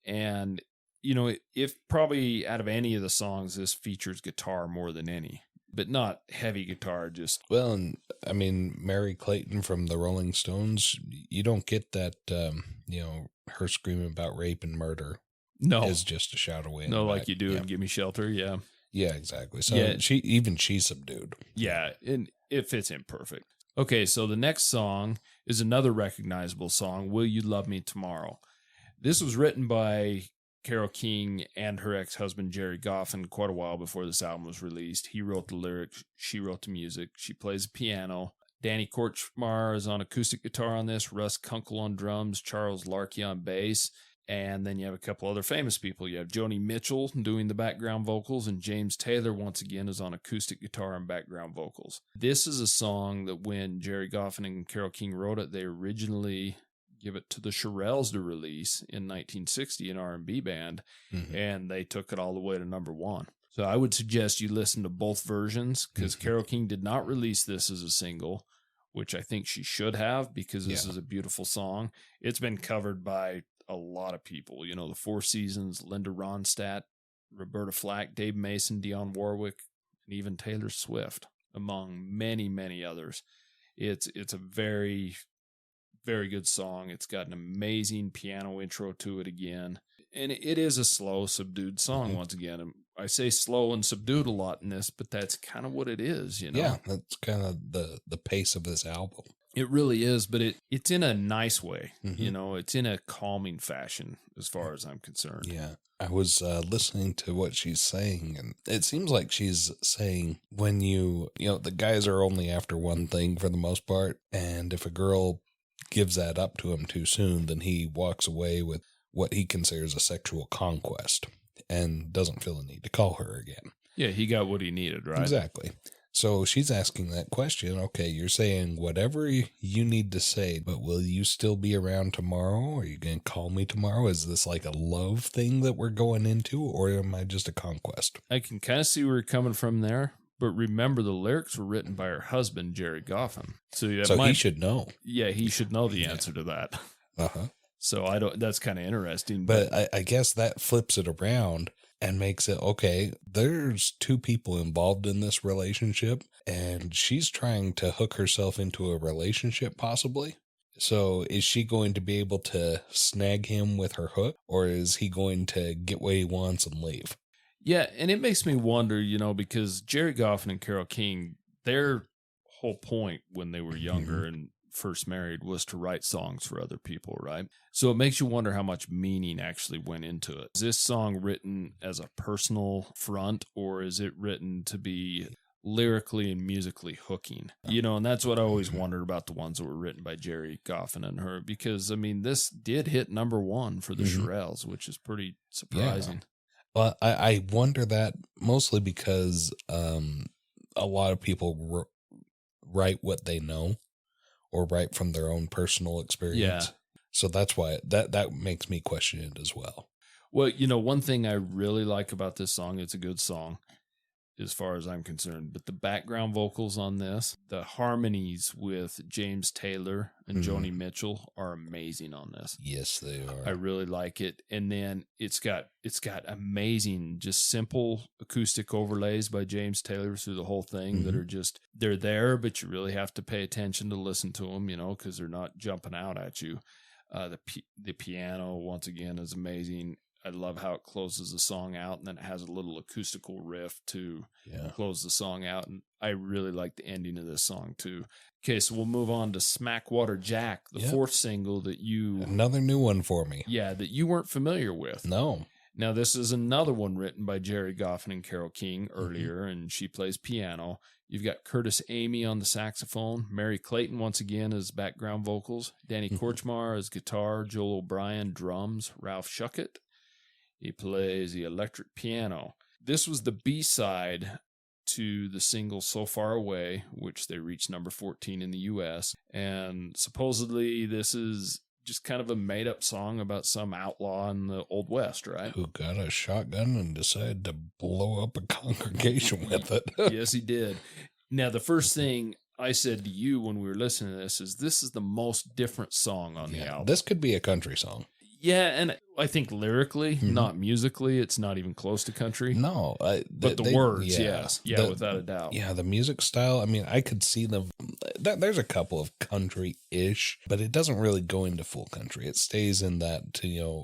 And, if probably out of any of the songs, this features guitar more than any, but not heavy guitar, just. Well, and Mary Clayton from the Rolling Stones, you don't get that, her screaming about rape and murder. No. Is just a shout away. No, like you do in Gimme Shelter. Yeah. Yeah, exactly. So she's subdued. Yeah. And it fits in perfect. Okay. So the next song is another recognizable song, Will You Love Me Tomorrow? This was written by Carole King and her ex-husband, Jerry Goffin, quite a while before this album was released. He wrote the lyrics. She wrote the music. She plays the piano. Danny Korchmar is on acoustic guitar on this. Russ Kunkel on drums. Charles Larkey on bass. And then you have a couple other famous people. You have Joni Mitchell doing the background vocals, and James Taylor, once again, is on acoustic guitar and background vocals. This is a song that when Jerry Goffin and Carole King wrote it, they originally give it to the Shirelles to release in 1960, an R&B band, and they took it all the way to number one. So I would suggest you listen to both versions, because Carole King did not release this as a single, which I think she should have, because this is a beautiful song. It's been covered by a lot of people, the Four Seasons, Linda Ronstadt, Roberta Flack, Dave Mason, Dionne Warwick, and even Taylor Swift, among many, many others. It's a very very good song. It's got an amazing piano intro to it again. And it is a slow, subdued song once again. And I say slow and subdued a lot in this, but that's kind of what it is, you know? Yeah, that's kind of the pace of this album. It really is, but it's in a nice way. You know, it's in a calming fashion as far as I'm concerned. Yeah. I was listening to what she's saying, and it seems like she's saying when the guys are only after one thing for the most part, and if a girl gives that up to him too soon, then he walks away with what he considers a sexual conquest and doesn't feel the need to call her again. Yeah, he got what he needed, right? Exactly. So she's asking that question. Okay, you're saying whatever you need to say, but will you still be around tomorrow? Are you going to call me tomorrow? Is this like a love thing that we're going into, or am I just a conquest? I can kind of see where you're coming from there, but remember the lyrics were written by her husband, Jerry Goffin. So he should know. Yeah, he should know the answer to that. Uh-huh. So that's kind of interesting. But I guess that flips it around and makes it, okay, there's two people involved in this relationship, and she's trying to hook herself into a relationship possibly. So is she going to be able to snag him with her hook, or is he going to get what he wants and leave? Yeah, and it makes me wonder, because Jerry Goffin and Carole King, their whole point when they were younger and first married was to write songs for other people, right? So it makes you wonder how much meaning actually went into it. Is this song written as a personal front, or is it written to be lyrically and musically hooking? And that's what I always wondered about the ones that were written by Jerry Goffin and her, because, this did hit #1 for the Shirelles, which is pretty surprising. Yeah. Well, I wonder that mostly because a lot of people write what they know, or write from their own personal experience. Yeah. So that's why that makes me question it as well. Well, one thing I really like about this song, it's a good song as far as I'm concerned, but the background vocals on this, the harmonies with James Taylor and Joni Mitchell are amazing on this. Yes, they are. I really like it. And then it's got amazing, just simple acoustic overlays by James Taylor through the whole thing that are just, they're there, but you really have to pay attention to listen to them, because they're not jumping out at you. The piano, once again, is amazing. I love how it closes the song out, and then it has a little acoustical riff to close the song out. And I really like the ending of this song too. Okay, so we'll move on to Smackwater Jack, the fourth single that another new one for me. Yeah, that you weren't familiar with. No. Now, this is another one written by Jerry Goffin and Carole King earlier, and she plays piano. You've got Curtis Amy on the saxophone, Mary Clayton once again as background vocals, Danny Korchmar as guitar, Joel O'Brien drums, Ralph Schuckett. He plays the electric piano. This was the B-side to the single So Far Away, which they reached #14 in the U.S. And supposedly this is just kind of a made-up song about some outlaw in the Old West, right? Who got a shotgun and decided to blow up a congregation with it. Yes, he did. Now, the first thing I said to you when we were listening to this is the most different song on the album. This could be a country song. Yeah, and I think lyrically, not musically, it's not even close to country. No. But the words, yes. Yeah, without a doubt. Yeah, the music style, I could see them. There's a couple of country-ish, but it doesn't really go into full country. It stays in that,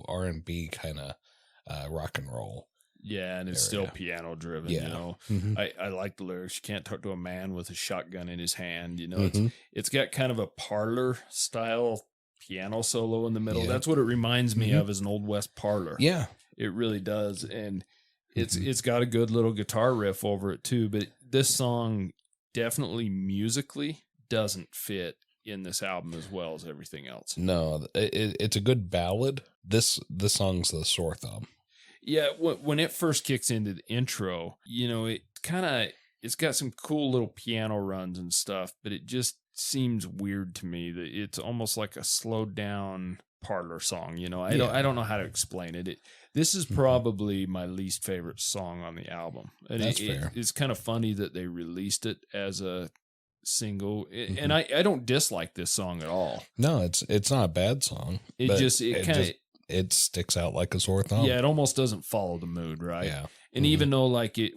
R&B kind of rock and roll. Yeah, and it's still piano driven, I like the lyrics. You can't talk to a man with a shotgun in his hand, It's got kind of a parlor style piano solo in the middle. That's what it reminds me of, as an Old West parlor. Yeah, it really does. And it's got a good little guitar riff over it too, but this song definitely musically doesn't fit in this album as well as everything else. No, it's a good ballad. This song's the sore thumb. Yeah, when it first kicks into the intro, it's got some cool little piano runs and stuff, but it just seems weird to me that it's almost like a slowed down parlor song. I don't know how to explain it. This is probably my least favorite song on the album. And That's fair. It's kind of funny that they released it as a single, and I don't dislike this song at all. No, it's not a bad song. It sticks out like a sore thumb. Yeah, it almost doesn't follow the mood, right? Yeah. And even though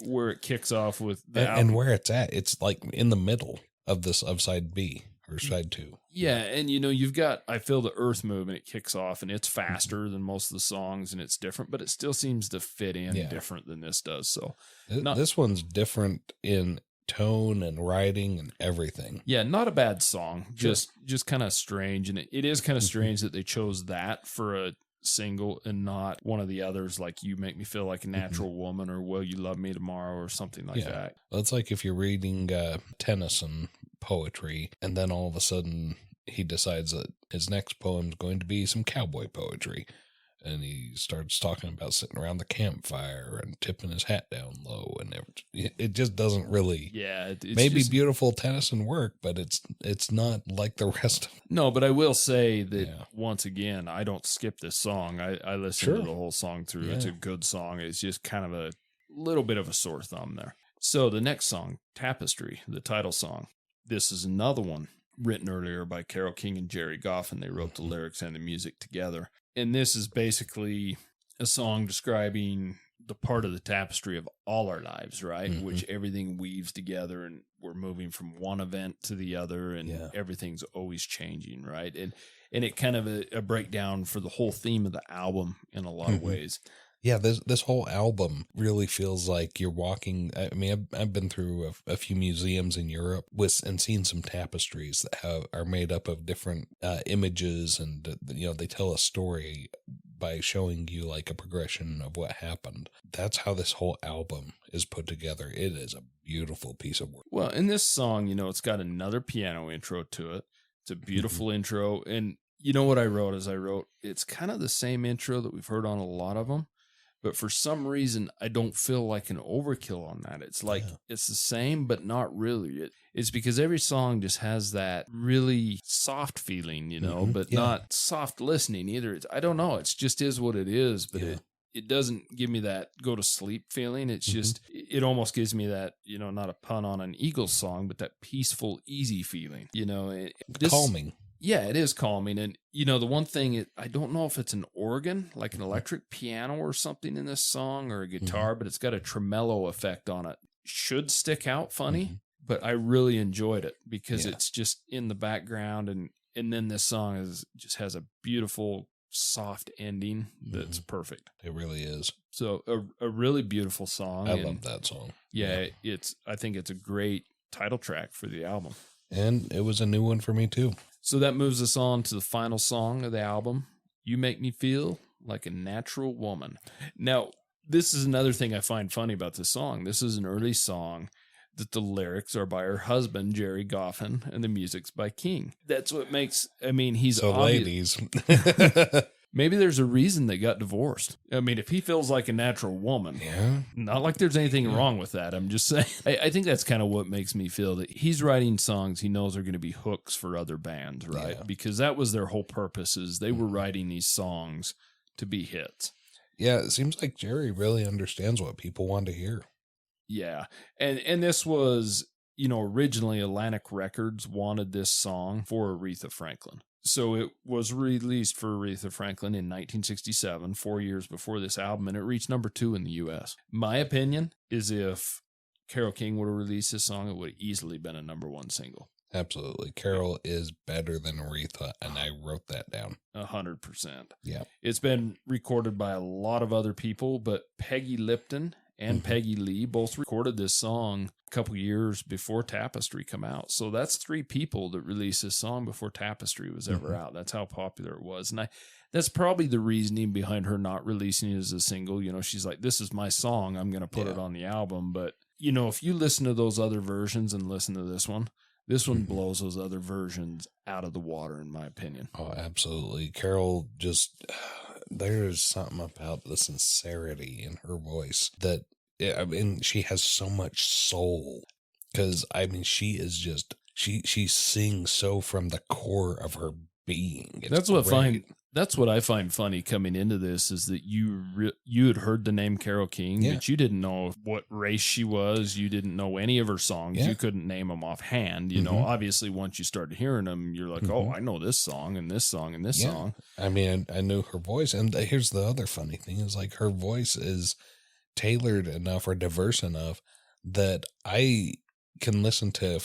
where it kicks off with the album, and where it's at, it's like in the middle of side B or side 2. Yeah, and you've got I Feel the Earth Move, and it kicks off, and it's faster than most of the songs, and it's different, but it still seems to fit in different than this does. So this one's different in tone and writing and everything. Yeah, not a bad song, just kind of strange, and it is kind of strange that they chose that for a single and not one of the others, like You Make Me Feel Like a Natural Woman or Will You Love Me Tomorrow or something like that. Well, it's like if you're reading Tennyson poetry and then all of a sudden he decides that his next poem is going to be some cowboy poetry, and he starts talking about sitting around the campfire and tipping his hat down low, and it just doesn't really it's maybe just beautiful Tennyson work, but it's not like the rest of it. No, but I will say that once again, I don't skip this song. I listen to the whole song through. It's a good song. It's just kind of a little bit of a sore thumb there. So the next song, Tapestry, the title song. This is another one written earlier by Carole King and Jerry Goffin. They wrote the lyrics and the music together. And this is basically a song describing the part of the tapestry of all our lives, right? Which everything weaves together, and we're moving from one event to the other, and everything's always changing, right? And it kind of a breakdown for the whole theme of the album in a lot of ways. Yeah, this whole album really feels like you're walking. I mean, I've been through a few museums in Europe and seen some tapestries that are made up of different images, and they tell a story by showing you like a progression of what happened. That's how this whole album is put together. It is a beautiful piece of work. Well, in this song, it's got another piano intro to it. It's a beautiful intro, and what I wrote is it's kind of the same intro that we've heard on a lot of them. But for some reason, I don't feel like an overkill on that. It's like it's the same, but not really. It's because every song just has that really soft feeling, but not soft listening either. I don't know. It's just is what it is, but it doesn't give me that go to sleep feeling. It's just, it almost gives me that, not a pun on an Eagles song, but that peaceful, easy feeling, calming. Yeah, it is calming. And, the one thing, I don't know if it's an organ, like an electric piano or something in this song, or a guitar, but it's got a tremolo effect on it. Should stick out funny, but I really enjoyed it because it's just in the background. And then this song just has a beautiful, soft ending that's perfect. It really is. So a really beautiful song. I love that song. Yeah, I think it's a great title track for the album. And it was a new one for me too. So that moves us on to the final song of the album, You Make Me Feel Like a Natural Woman. Now, this is another thing I find funny about this song. This is an early song that the lyrics are by her husband, Jerry Goffin, and the music's by King. That's what makes, he's so ladies. Maybe there's a reason they got divorced. If he feels like a natural woman, not like there's anything wrong with that. I'm just saying. I think that's kind of what makes me feel that he's writing songs he knows are going to be hooks for other bands, right? Yeah. Because that was their whole purpose, is they were writing these songs to be hits. Yeah, it seems like Jerry really understands what people want to hear. Yeah, and this was, originally Atlantic Records wanted this song for Aretha Franklin. So it was released for Aretha Franklin in 1967, 4 years before this album, and it reached number 2 in the U.S. My opinion is if Carole King would have released this song, it would have easily been a number 1 single. Absolutely. Carole is better than Aretha, and I wrote that down. 100%. Yeah. It's been recorded by a lot of other people, but Peggy Lipton and Peggy Lee both recorded this song a couple years before Tapestry come out. So that's 3 people that released this song before Tapestry was ever out. That's how popular it was. And that's probably the reasoning behind her not releasing it as a single. She's like, this is my song. I'm going to put it on the album. But, if you listen to those other versions and listen to this one blows those other versions out of the water, in my opinion. Oh, absolutely. Carole just... There's something about the sincerity in her voice that, she has so much soul. Because, she is just, she sings so from the core of her being. That's what I find funny coming into this, is that you had heard the name Carole King, but you didn't know what race she was. You didn't know any of her songs. You couldn't name them offhand. Obviously once you started hearing them, you're like, oh, I know this song and this song and this song. I knew her voice. And here's the other funny thing is, like, her voice is tailored enough or diverse enough that I can listen to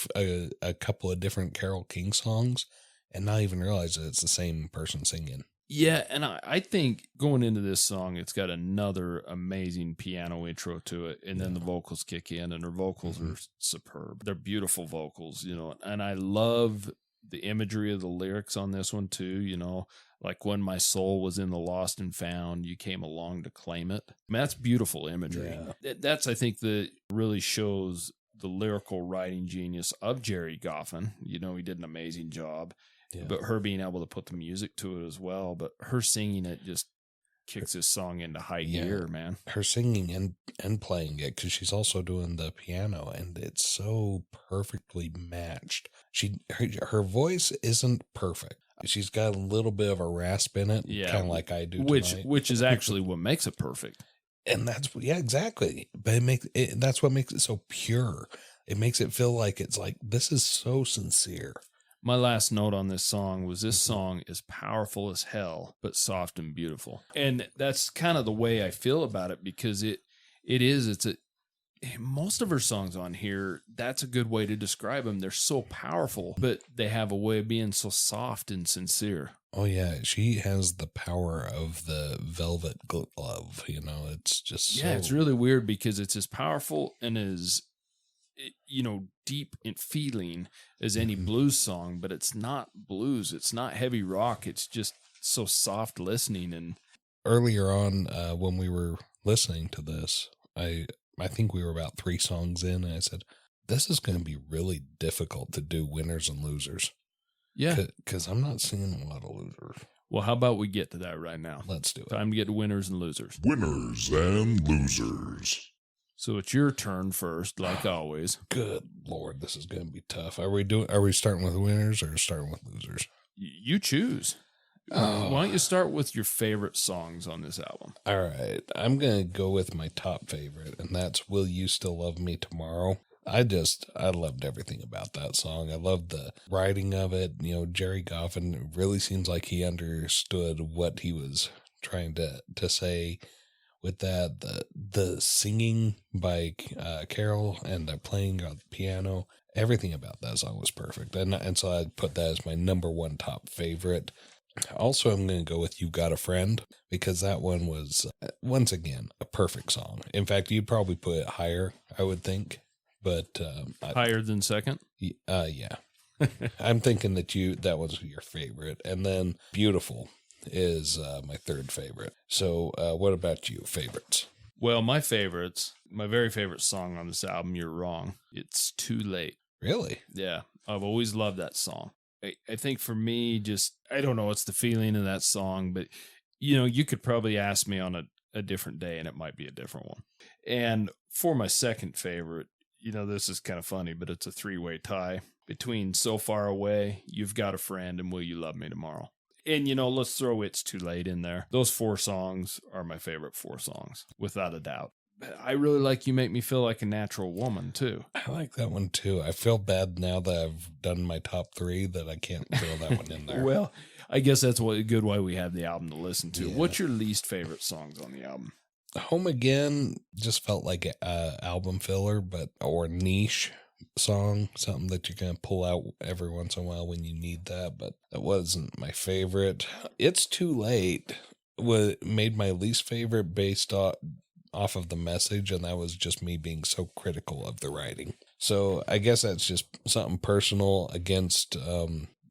a couple of different Carole King songs and not even realize that it's the same person singing. Yeah, and I think going into this song, it's got another amazing piano intro to it, and then the vocals kick in, and her vocals are superb. They're beautiful vocals, and I love the imagery of the lyrics on this one too, like when my soul was in the lost and found, you came along to claim it. I mean, that's beautiful imagery. Yeah. That's, I think, that really shows the lyrical writing genius of Jerry Goffin. He did an amazing job. Yeah. But her being able to put the music to it as well, but her singing it just kicks this song into high gear, man. Her singing and playing it, because she's also doing the piano, and it's so perfectly matched. Her voice isn't perfect. She's got a little bit of a rasp in it, kind of like I do tonight. Which is actually what makes it perfect. And that's exactly. But that's what makes it so pure. It makes it feel like it's like, this is so sincere. My last note on this song was this song is powerful as hell, but soft and beautiful. And that's kind of the way I feel about it, because most of her songs on here, that's a good way to describe them. They're so powerful, but they have a way of being so soft and sincere. Oh yeah, she has the power of the velvet glove, it's just it's really weird, because it's as powerful and as deep in feeling as any blues song, but it's not blues. It's not heavy rock. It's just so soft listening. And earlier on, when we were listening to this, I think we were about 3 songs in, and I said, this is going to be really difficult to do winners and losers. Yeah. Because I'm not seeing a lot of losers. Well, how about we get to that right now? Let's do it. Time to get to winners and losers. Winners and losers. So it's your turn first, like always. Good Lord, this is going to be tough. Are we starting with winners or starting with losers? You choose. Why don't you start with your favorite songs on this album? All right. I'm going to go with my top favorite, and that's Will You Still Love Me Tomorrow? I loved everything about that song. I loved the writing of it. Jerry Goffin really seems like he understood what he was trying to say with that. The singing by Carole and the playing on the piano, everything about that song was perfect. And so I'd put that as my number 1 top favorite. Also, I'm going to go with You Got a Friend, because that one was, once again, a perfect song. In fact, you'd probably put it higher, I would think. But higher than second? Yeah. I'm thinking that was your favorite. And then Beautiful is my 3rd favorite. So what about you? Favorites? Well, my very favorite song on this album, You're Wrong. It's Too Late. Really? Yeah. I've always loved that song. I think for me, I don't know, it's the feeling of that song, but you could probably ask me on a different day and it might be a different one. And for my second favorite, this is kind of funny, but it's a 3-way tie between So Far Away, You've Got a Friend, and Will You Love Me Tomorrow. And, let's throw It's Too Late in there. Those 4 songs are my favorite 4 songs, without a doubt. I really like You Make Me Feel Like a Natural Woman, too. I like that one, too. I feel bad now that I've done my top 3 that I can't throw that one in there. Well, I guess that's good why we have the album to listen to. Yeah. What's your least favorite songs on the album? Home Again just felt like an album filler, or niche song, something that you're going to pull out every once in a while when you need that, but that wasn't my favorite. It's Too Late made my least favorite based off of the message, and that was just me being so critical of the writing. So I guess that's just something personal against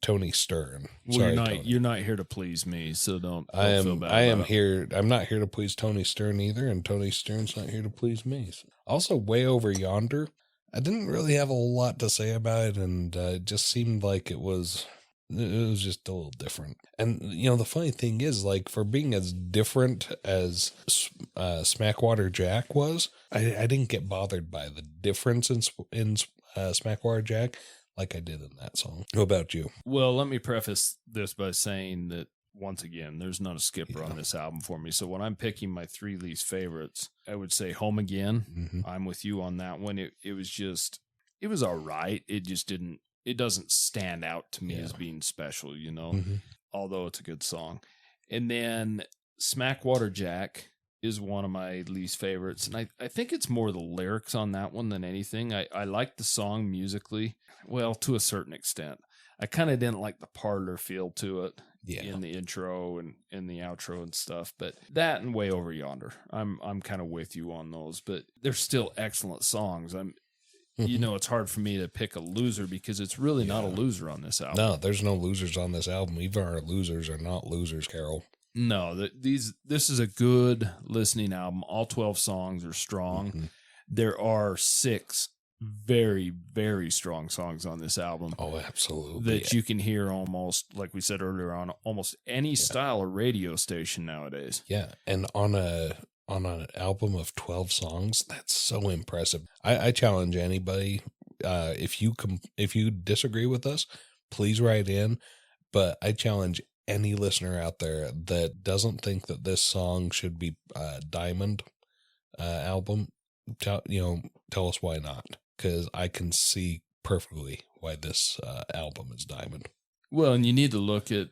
Tony Stern. Well, sorry, you're not here to please me, so don't feel bad. I'm not here to please Tony Stern either, and Tony Stern's not here to please me. Also, Way Over Yonder, I didn't really have a lot to say about it, and it just seemed like it was just a little different. And the funny thing is, like, for being as different as Smackwater Jack was, I didn't get bothered by the difference in Smackwater Jack like I did in that song. How about you? Well, let me preface this by saying that, once again, there's not a skipper on this album for me. So when I'm picking my 3 least favorites, I would say Home Again. Mm-hmm. I'm with you on that one. It was all right. It doesn't stand out to me as being special, mm-hmm. although it's a good song. And then Smackwater Jack is one of my least favorites. And I think it's more the lyrics on that one than anything. I like the song musically. Well, to a certain extent. I kind of didn't like the parlor feel to it Yeah. in the intro and in the outro and stuff. But that and Way Over Yonder, I'm kind of with you on those. But they're still excellent songs. You know, it's hard for me to pick a loser because it's really not a loser on this album. No, there's no losers on this album. Even our losers are not losers, Carole. No, this is a good listening album. All 12 songs are strong. There are 6 very, very strong songs on this album. Oh, absolutely. That you can hear almost, like we said earlier, on almost any style of radio station nowadays. Yeah, and on an album of 12 songs, that's so impressive. I challenge anybody, if you disagree with us, please write in. But I challenge any listener out there that doesn't think that this song should be Diamond album. Tell us why not, because I can see perfectly why this album is Diamond. Well, and you need to look at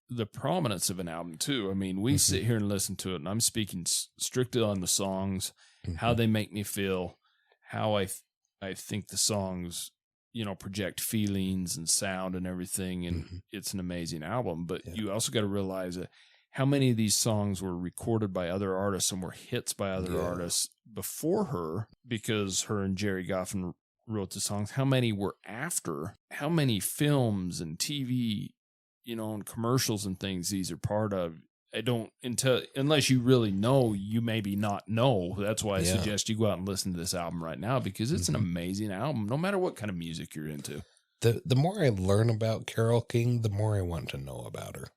the prominence of an album too. I mean, we sit here and listen to it, and I'm speaking strictly on the songs, how they make me feel, how I think the songs, project feelings and sound and everything, and it's an amazing album. But you also got to realize that how many of these songs were recorded by other artists and were hits by other artists before her, because her and Jerry Goffin wrote the songs. How many were after? How many films and TV, and commercials and things these are part of. I don't, unless you really know, you maybe not know. That's why I suggest you go out and listen to this album right now, because it's an amazing album, no matter what kind of music you're into. The more I learn about Carole King, the more I want to know about her.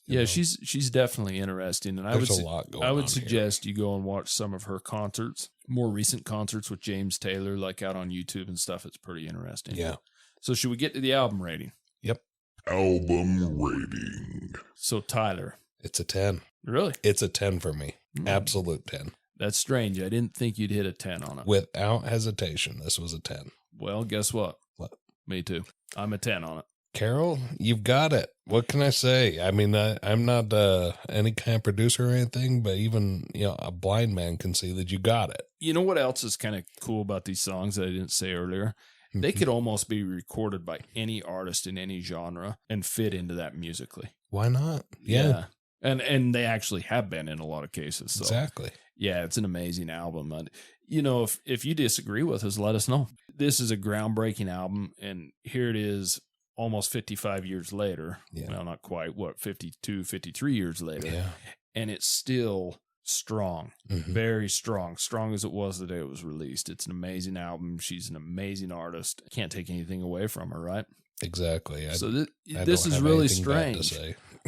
Yeah, she's definitely interesting, and there's a lot going on. I would suggest you go and watch some of her concerts, more recent concerts with James Taylor, like out on YouTube and stuff. It's pretty interesting. Yeah. So should we get to the album rating? Yep. Album rating. So Tyler, it's a 10. Really? It's a 10 for me. Absolute 10. That's strange. I didn't think you'd hit a 10 on it. Without hesitation, this was a 10. Well, guess what? What? Me too. I'm a 10 on it. Carole, you've got it. What can I say? I mean, I'm not any kind of producer or anything, but even a blind man can see that you got it. You know what else is kind of cool about these songs that I didn't say earlier? They could almost be recorded by any artist in any genre and fit into that musically. Why not? Yeah. And they actually have been in a lot of cases. So. Exactly. Yeah, it's an amazing album. And, if you disagree with us, let us know. This is a groundbreaking album, and here it is almost 55 years later. Yeah. Well, not quite, 52, 53 years later. Yeah. And it's still strong, very strong as it was the day it was released. It's an amazing album. She's an amazing artist. Can't take anything away from her, right? Exactly. So this is really strange.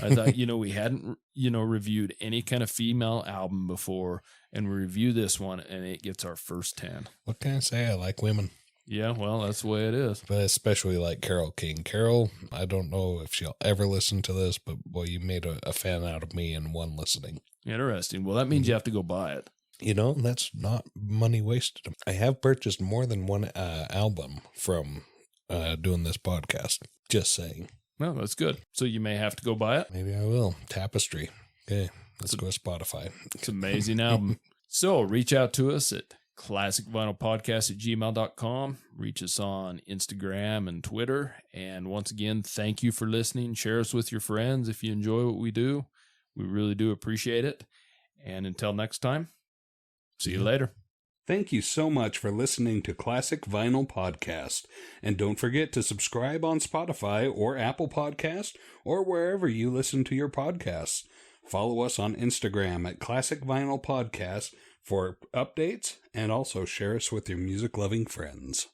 I thought, we hadn't, reviewed any kind of female album before, and we review this one, and it gets our first 10. What can I say? I like women. Yeah, well, that's the way it is. But especially like Carole King. Carole, I don't know if she'll ever listen to this, but boy, you made a fan out of me in one listening. Interesting. Well, that means you have to go buy it. That's not money wasted. I have purchased more than one album from doing this podcast. Just saying. Well, that's good. So you may have to go buy it. Maybe I will. Tapestry. Okay, let's go to Spotify. It's an amazing album. So reach out to us at classicvinylpodcast@gmail.com. Reach us on Instagram and Twitter. And once again, thank you for listening. Share us with your friends if you enjoy what we do. We really do appreciate it. And until next time, see you later. Thank you so much for listening to Classic Vinyl Podcast. And don't forget to subscribe on Spotify or Apple Podcast or wherever you listen to your podcasts. Follow us on Instagram at Classic Vinyl Podcast for updates, and also share us with your music-loving friends.